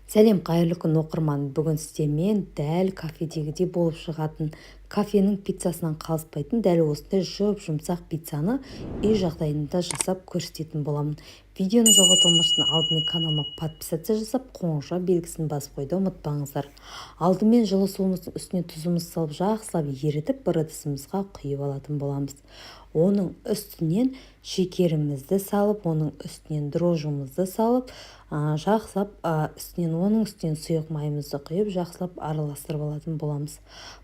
Сәлем, қайырлы күн оқырман. Бүгін сіздермен дәл кафедегідей болып шығатын кофенің пиццасынан қалыспайтын дәл осындай жұмсақ пиццаны үй жағдайында жасап көрсететін боламын. Видеоны жоғалтылмастан алдымен каналыма подписаться жасап, қоңырау белгісін басып қойды ұмытпаңыздар. Алдымен жылы суымыздың үстіне тұзымызды салып, жақсылап ерітіп, бір ыдысымызға құйып алатын боламыз. Оның үстінен шекерімізді салып, оның үстінен дрожжымызды салып, оның үстінен сұйық майымызды құйып, жақсылап араластырып алатын боламыз.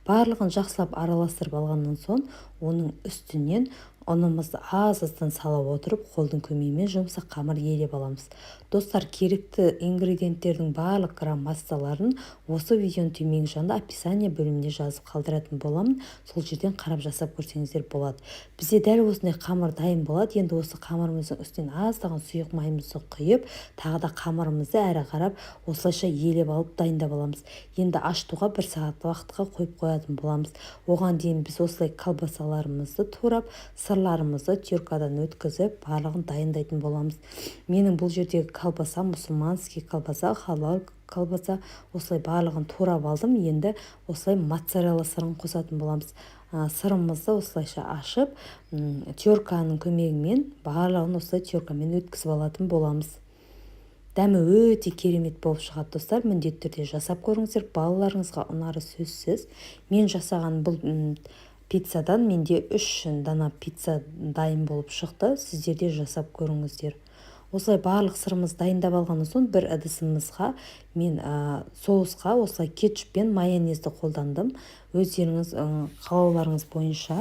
Барлығын жақсылап араластырып алғаннан соң, оның үстінен ұнымызды аз-аздан сала отырып, қолдың көмегімен жұмсақ қамыр елеп аламыз. Достар, керекті ингредиенттердің барлық грамм массаларын осы видеоның төменгі жағында описание бөлімінде жазып қалдыратын боламын. Сол жерден қарап жасап көрсеңіздер болады. Бізде дәл осындай қамыр дайын болады. Енді осы қамырымыздың үстінен аздаған сұйық майымызды құйып, тағы да қамырымызды әрі қарап осылайша елеп алып дайындап аламыз. Енді ашытуға 1 сағат уақытқа қойып қоятын боламыз. Оған дейін біз осылай колбасаларымызды турап, сырларымызды теркадан өткізіп, барлығын дайындайтын боламыз. Менің бұл жердегі колбаса мұсылманский колбаса, халал колбаса, осылай барлығын турап алдым. Енді осылай моцарелла сырын қосатын боламыз. Сырымызды осылайша ашып, терканың көмегімен барлығын осылай теркамен өткізіп алатын боламыз. Дәмі өте керемет болып шығады, достар. Міндетті түрде жасап көріңіздер, балаларыңызға ұнары сөзсіз. Мен жасаған бұл пиццадан менде 3 дана пицца дайын болып шықты. Сіздер де жасап көріңіздер. Осылай барлық сырымыз дайындап алғаннан соң, бір ыдысымызға мен соусқа осылай кетчуп пен майонезді қолдандым. Өздеріңіз қалауларыңыз бойынша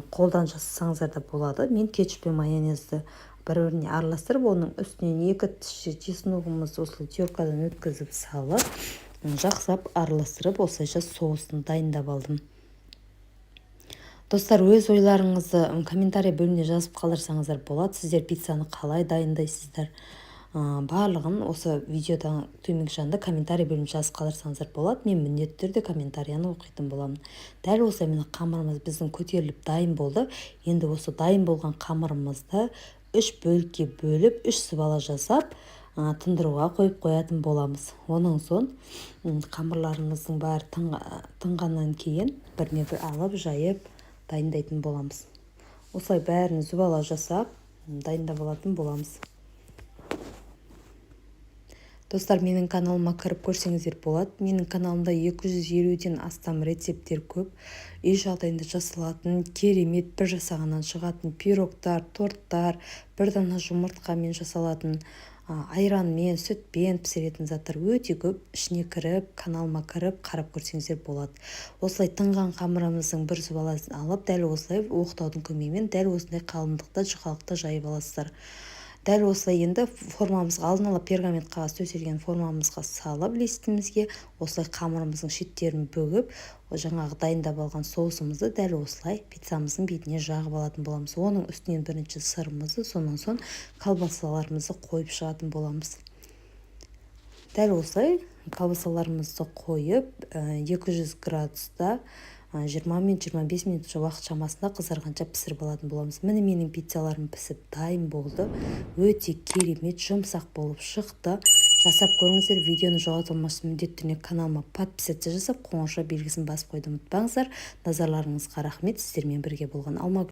қолдан жасасаңыздар да болады. Мен кетчуп пен майонезді бір-біріне араластырып, оның үстінен 2 чесногымызды осылай теркадан өткізіп салып, жақсылап араластырып, осылайша соусын дайындап алдым. Достар, өз ойларыңызды комментарий бөліміне жазып қалдырсаңыздар болады. Сіздер пиццаны қалай дайындайсыздар? Барлығын осы видеодан төменгі жағында комментарий бөліміне жазып қалдырсаңыздар болады. Мен міндетті түрде комментарияны оқитын боламын. Дәл осылай міне қамырымыз біздің көтеріліп дайын болды. Енді осы дайын болған қамырымызды 3 бөлікке бөліп, 3 сыбала жасап, тындыруға қойып қоятын боламыз. Оның соң қамырларымыздың бәрі тынғаннан кейін біріне-бір алып, жайып дайындайтын боламыз. Осылай бәрін зүбала жасап, дайындап алатын боламыз. Достар, менің каналыма кіріп көрсеңіздер болады. Менің каналымда 250-ден астам рецепттер көп. Үй жағдайында жасалатын керемет, бір жасағаннан шығатын пирогтар, торттар, бір дана жұмыртқамен жасалатын, айранмен, сүтпен пісіретін заттар өте көп. Ішіне кіріп, каналыма кіріп, қарап көрсеңіздер болады. Осылай тынған қамырымыздың бір зүбаласын алып, дәл осылай оқтаудың көмегімен дәл осындай қалыңдықта, жұқалықта жайып аласыздар. Дәл осылай енді формамызға, алдын ала пергамент қағаз төселген формамызға салып, листімізге осылай қамырымыздың шеттерін бөгіп, жаңағы дайындап алған соусымызды дәл осылай пиццамыздың бетіне жағып алатын боламыз. Оның үстінен бірінші сырымызды, сонан соң колбасаларымызды қойып шығатын боламыз. Дәл осылай колбасаларымызды қойып, 200 градуста 20-25 минут уақыт шамасында қызарғанша пісіріп алатын боламыз. Міне менің пиццаларым пісіп дайын болды. Өте керемет, жұмсақ болып шықты. Жасап көріңіздер. Видеоны жоғалтылмастан міндетті түрде каналыма подписаться жасап, қоңырау белгісін басып қойды ұмытпаңыздар. Назарларыңызға рахмет. Сіздермен бірге болған Алма